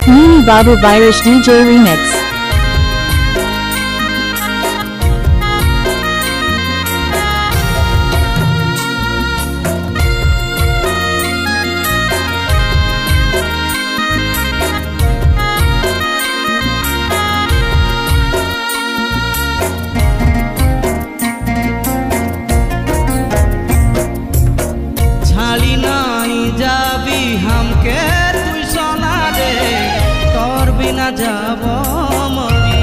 Mini Babu Virus DJ Remix. झाली नहीं जाबी हमके तुई सोना रे तोर बिना যাব মরি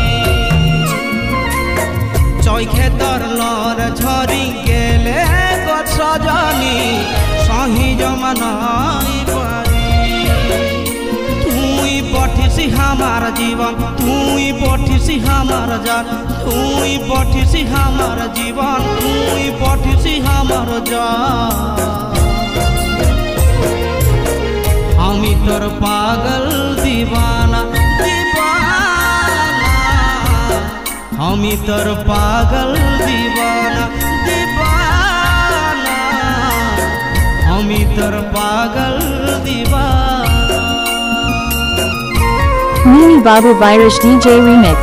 চৈখে তোর লর ঝরি গেলে গছ সজনি সহি জমা নাই পারি তুই পঠিসি আমার জীবন তুই পঠিসি আমার জান তুই পঠিসি আমার জীবন তুই পঠিসি আমার জান আমি তোর পাগল दीवाना दीवाना আমি তোর পাগল दीवाना दीवाना আমি তোর পাগল दीवाना Mini Babu Virus DJ Remix.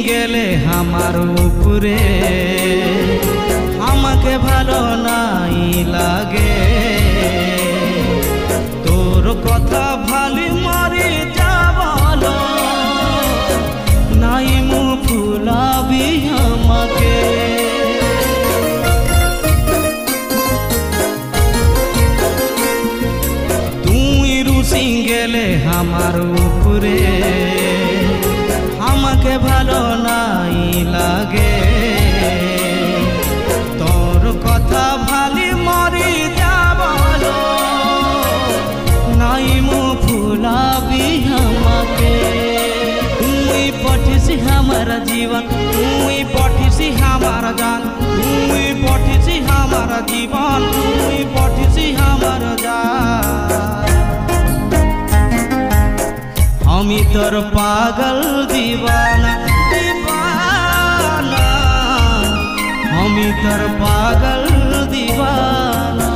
গেলে আমার উপরে আমাকে ভালো নাই লাগে তোর কথা ভালি মরে যাব নাই মু ফুলাবি আমাকে তুই রুসি গেলে আমার উপরে আমাকে ভালো নাই লাগে তোর কথা ভালি মরি যাব নাই মু ফুলাবি আমাকে তুই পঠিসি আমার জীবন তুই পঠিসি আমার জান তুই পঠিসি আমার জীবন তুই পঠিসি আমার জান আমি তোর পাগল दीवाना दीवाना আমি তোর পাগল दीवाना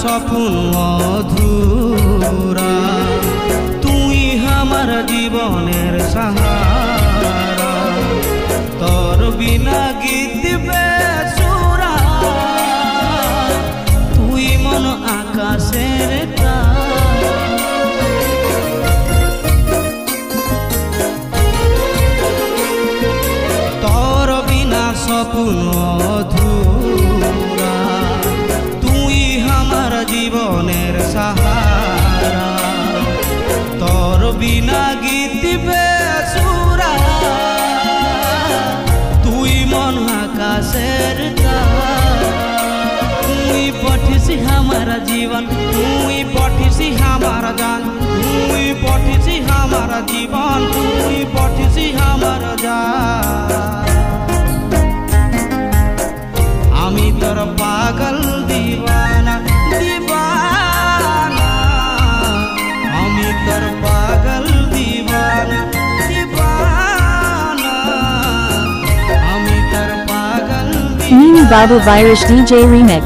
স্বপ্ন অধুরা তুই আমার জীবনের সাহারা তোর বিনা গীত বেসুরা তুই মন আকাশের তারা তোর বিনা স্বপ্ন অধুরা আমার জীবনের সাহারা তোর বিনা গীত বেসুরা তুই মন আকাশের তারা তুই পঠিসি আমার জীবন তুই পঠিসি আমার গান তুই পঠিসি আমার জীবন তুই পঠিসি আমার জান আমি তোর পাগল दीवाना दीवाना আমি তোর পাগল दीवाना दीवाना আমি তোর পাগল Mini Babu Virus DJ Remix.